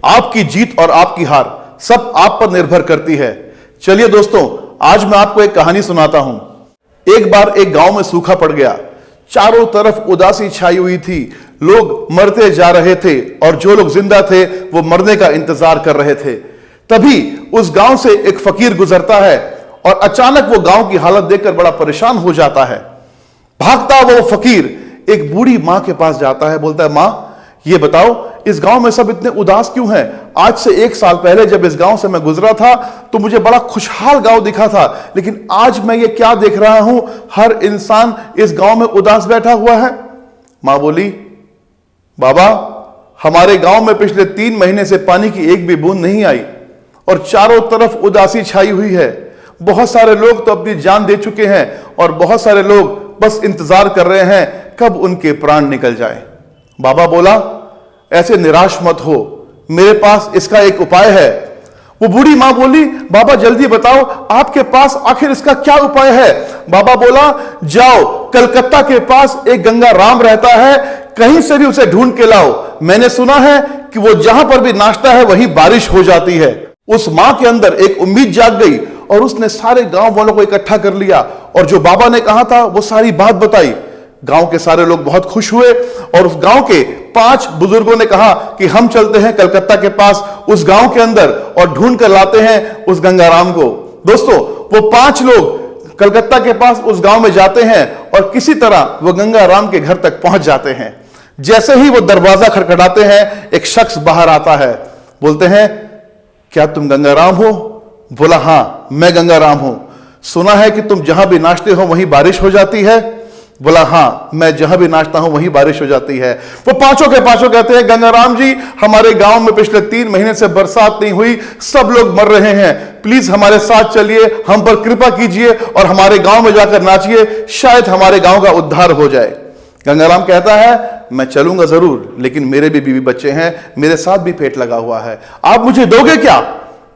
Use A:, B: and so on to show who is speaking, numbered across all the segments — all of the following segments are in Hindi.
A: आपकी जीत और आपकी हार सब आप पर निर्भर करती है। चलिए दोस्तों, आज मैं आपको एक कहानी सुनाता हूं। एक बार एक गांव में सूखा पड़ गया। चारों तरफ उदासी छाई हुई थी। लोग मरते जा रहे थे और जो लोग जिंदा थे वो मरने का इंतजार कर रहे थे। तभी उस गांव से एक फकीर गुजरता है और अचानक वो गांव की हालत देखकर बड़ा परेशान हो जाता है। भागता वो फकीर एक बूढ़ी मां के पास जाता है। बोलता है, मां, ये बताओ इस गांव में सब इतने उदास क्यों हैं? आज से 1 साल पहले जब इस गांव से मैं गुजरा था तो मुझे बड़ा खुशहाल गांव दिखा था, लेकिन आज मैं ये क्या देख रहा हूं, हर इंसान इस गांव में उदास बैठा हुआ है। मां बोली, बाबा, हमारे गांव में पिछले 3 महीने से पानी की एक भी बूंद नहीं आई और चारों तरफ उदासी छाई हुई है। बहुत सारे लोग तो अपनी जान दे चुके हैं और बहुत सारे लोग बस इंतजार कर रहे हैं कब उनके प्राण निकल जाए। बाबा बोला, ऐसे निराश मत हो, मेरे पास इसका एक उपाय है। वो बूढ़ी मां बोली, बाबा जल्दी बताओ, आपके पास आखिर इसका क्या उपाय है? बाबा बोला, जाओ, कलकत्ता के पास एक गंगा राम रहता है, कहीं से भी उसे ढूंढ के लाओ। मैंने सुना है कि वो जहां पर भी नाचता है वहीं बारिश हो जाती है। उस मां के अंदर एक उम्मीद जाग गई और उसने सारे गांव वालों को इकट्ठा कर लिया और जो बाबा ने कहा था वो सारी बात बताई। गांव के सारे लोग बहुत खुश हुए और उस गांव के 5 बुजुर्गों ने कहा कि हम चलते हैं कलकत्ता के पास उस गांव के अंदर और ढूंढ कर लाते हैं उस गंगाराम को। दोस्तों, वो 5 लोग कलकत्ता के पास उस गांव में जाते हैं और किसी तरह वो गंगाराम के घर तक पहुंच जाते हैं। जैसे ही वो दरवाजा खटखटाते हैं, एक शख्स बाहर आता है। बोलते हैं, क्या तुम गंगाराम हो? बोला, हां, मैं गंगाराम हूं। सुना है कि तुम जहां भी नाचते हो वहीं बारिश हो जाती है? बोला, हां, मैं जहां भी नाचता हूं वहीं बारिश हो जाती है। वो पांचों के पांचों कहते हैं, गंगाराम जी, हमारे गांव में पिछले 3 महीने से बरसात नहीं हुई, सब लोग मर रहे हैं, प्लीज हमारे साथ चलिए, हम पर कृपा कीजिए और हमारे गांव में जाकर नाचिए, शायद हमारे गांव का उद्धार हो जाए। गंगाराम कहता है, मैं चलूंगा जरूर, लेकिन मेरे भी बीवी बच्चे हैं, मेरे साथ भी पेट लगा हुआ है, आप मुझे दोगे क्या?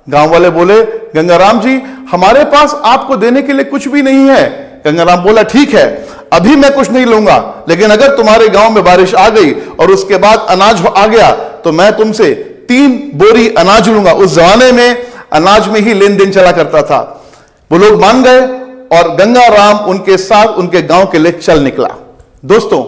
A: गांव वाले बोले, गंगाराम जी, हमारे पास आपको देने के लिए कुछ भी नहीं है। गंगाराम बोला, ठीक है, अभी मैं कुछ नहीं लूंगा, लेकिन अगर तुम्हारे गांव में बारिश आ गई और उसके बाद अनाज आ गया तो मैं तुमसे 3 बोरी अनाज लूंगा। उस जमाने में अनाज में ही लेन देन चला करता था। वो लोग मान गए और गंगाराम उनके साथ उनके गांव के लिए चल निकला। दोस्तों,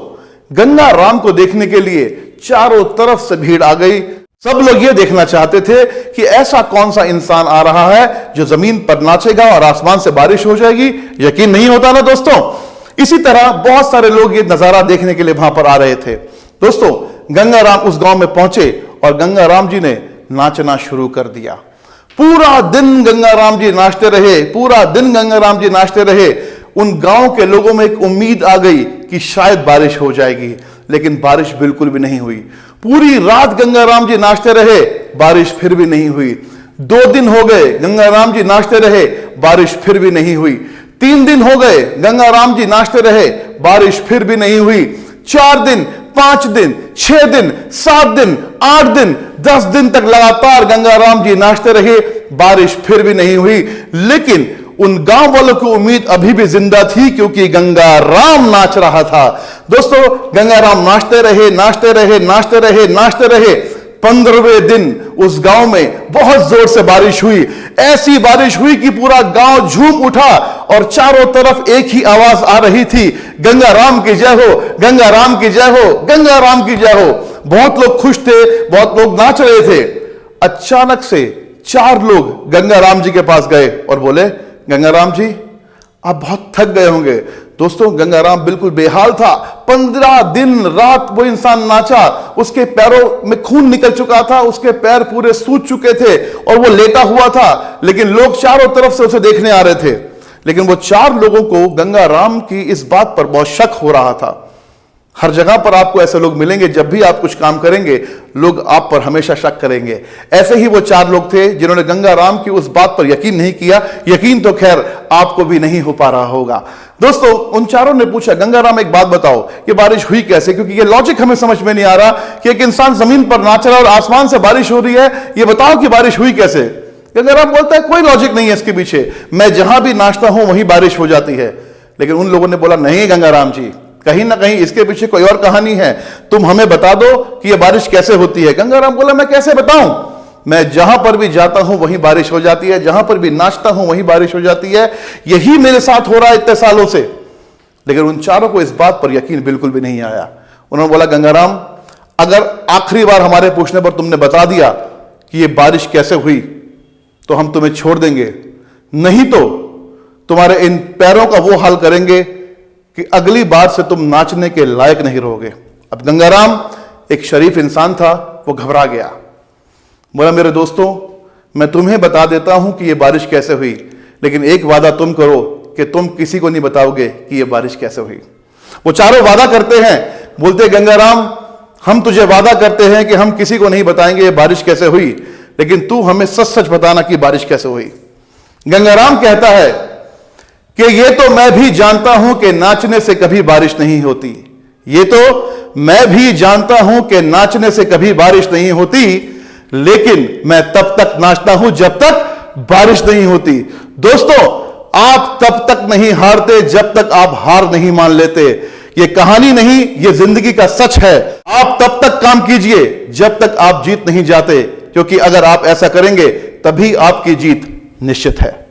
A: गंगाराम को देखने के लिए चारों तरफ से भीड़ आ गई। सब लोग ये देखना चाहते थे कि ऐसा कौन सा इंसान आ रहा है जो जमीन पर नाचेगा और आसमान से बारिश हो जाएगी। यकीन नहीं होता ना दोस्तों। इसी तरह बहुत सारे लोग ये नजारा देखने के लिए वहां पर आ रहे थे। दोस्तों, गंगाराम उस गांव में पहुंचे और गंगाराम जी ने नाचना शुरू कर दिया। पूरा दिन गंगाराम जी नाचते रहे, पूरा दिन गंगाराम जी नाचते रहे। उन गांव के लोगों में एक उम्मीद आ गई कि शायद बारिश हो जाएगी, लेकिन बारिश बिल्कुल भी नहीं हुई। पूरी रात गंगाराम जी नाचते रहे, बारिश फिर भी नहीं हुई। 2 दिन हो गए, गंगाराम जी नाचते रहे, बारिश फिर भी नहीं हुई। 3 दिन हो गए, गंगाराम जी नाचते रहे, बारिश फिर भी नहीं हुई। 4 दिन, 5 दिन, 6 दिन, 7 दिन, 8 दिन, 10 दिन तक लगातार गंगाराम जी नाचते रहे, बारिश फिर भी नहीं हुई। लेकिन उन गांव वालों की उम्मीद अभी भी जिंदा थी, क्योंकि गंगाराम नाच रहा था। दोस्तों, गंगाराम नाचते रहे, नाचते रहे, नाचते रहे, नाचते रहे। 15वें दिन उस गांव में बहुत जोर से बारिश हुई। ऐसी बारिश हुई कि पूरा गांव झूम उठा और चारों तरफ एक ही आवाज आ रही थी, गंगाराम की जय हो, गंगाराम की जय हो, गंगाराम की जय हो। बहुत लोग खुश थे, बहुत लोग नाच रहे थे। अचानक से 4 लोग गंगाराम जी के पास गए और बोले, गंगाराम जी, आप बहुत थक गए होंगे। दोस्तों, गंगाराम बिल्कुल बेहाल था। 15 दिन रात वो इंसान नाचा, उसके पैरों में खून निकल चुका था, उसके पैर पूरे सूज चुके थे और वो लेटा हुआ था, लेकिन लोग चारों तरफ से उसे देखने आ रहे थे। लेकिन वो 4 लोगों को गंगाराम की इस बात पर बहुत शक हो रहा था। हर जगह पर आपको ऐसे लोग मिलेंगे, जब भी आप कुछ काम करेंगे लोग आप पर हमेशा शक करेंगे। ऐसे ही वो 4 लोग थे जिन्होंने गंगाराम की उस बात पर यकीन नहीं किया। यकीन तो खैर आपको भी नहीं हो पा रहा होगा। दोस्तों, उन 4 ने पूछा, गंगाराम एक बात बताओ, ये बारिश हुई कैसे? क्योंकि ये लॉजिक हमें समझ में नहीं आ रहा कि एक इंसान जमीन पर नाच रहा है और आसमान से बारिश हो रही है, ये बताओ कि बारिश हुई कैसे? गंगाराम बोलता है, कोई लॉजिक नहीं है इसके पीछे, मैं जहां भी नाचता हूं वहीं बारिश हो जाती है। लेकिन उन लोगों ने बोला, नहीं गंगाराम जी, कहीं ना कहीं इसके पीछे कोई और कहानी है, तुम हमें बता दो कि यह बारिश कैसे होती है। गंगाराम बोला, मैं कैसे बताऊं, मैं जहां पर भी जाता हूं वहीं बारिश हो जाती है, जहां पर भी नाचता हूं वहीं बारिश हो जाती है, यही मेरे साथ हो रहा है इतने सालों से। लेकिन उन चारों को इस बात पर यकीन बिल्कुल भी नहीं आया। उन्होंने बोला, गंगाराम, अगर आखिरी बार हमारे पूछने पर तुमने बता दिया कि यह बारिश कैसे हुई तो हम तुम्हें छोड़ देंगे, नहीं तो तुम्हारे इन पैरों का वो हाल करेंगे कि अगली बार से तुम नाचने के लायक नहीं रहोगे। अब गंगाराम एक शरीफ इंसान था, वो घबरा गया। बोला, मेरे दोस्तों, मैं तुम्हें बता देता हूं कि यह बारिश कैसे हुई, लेकिन एक वादा तुम करो कि तुम किसी को नहीं बताओगे कि यह बारिश कैसे हुई। वो चारों वादा करते हैं, बोलते, गंगाराम, हम तुझे वादा करते हैं कि हम किसी को नहीं बताएंगे यह बारिश कैसे हुई, लेकिन तू हमें सच सच बताना कि बारिश कैसे हुई। गंगाराम कहता है कि ये तो मैं भी जानता हूं कि नाचने से कभी बारिश नहीं होती, ये तो मैं भी जानता हूं कि नाचने से कभी बारिश नहीं होती, लेकिन मैं तब तक नाचता हूं जब तक बारिश नहीं होती। दोस्तों, आप तब तक नहीं हारते जब तक आप हार नहीं मान लेते। ये कहानी नहीं, ये जिंदगी का सच है। आप तब तक काम कीजिए जब तक आप जीत नहीं जाते, क्योंकि अगर आप ऐसा करेंगे तभी आपकी जीत निश्चित है।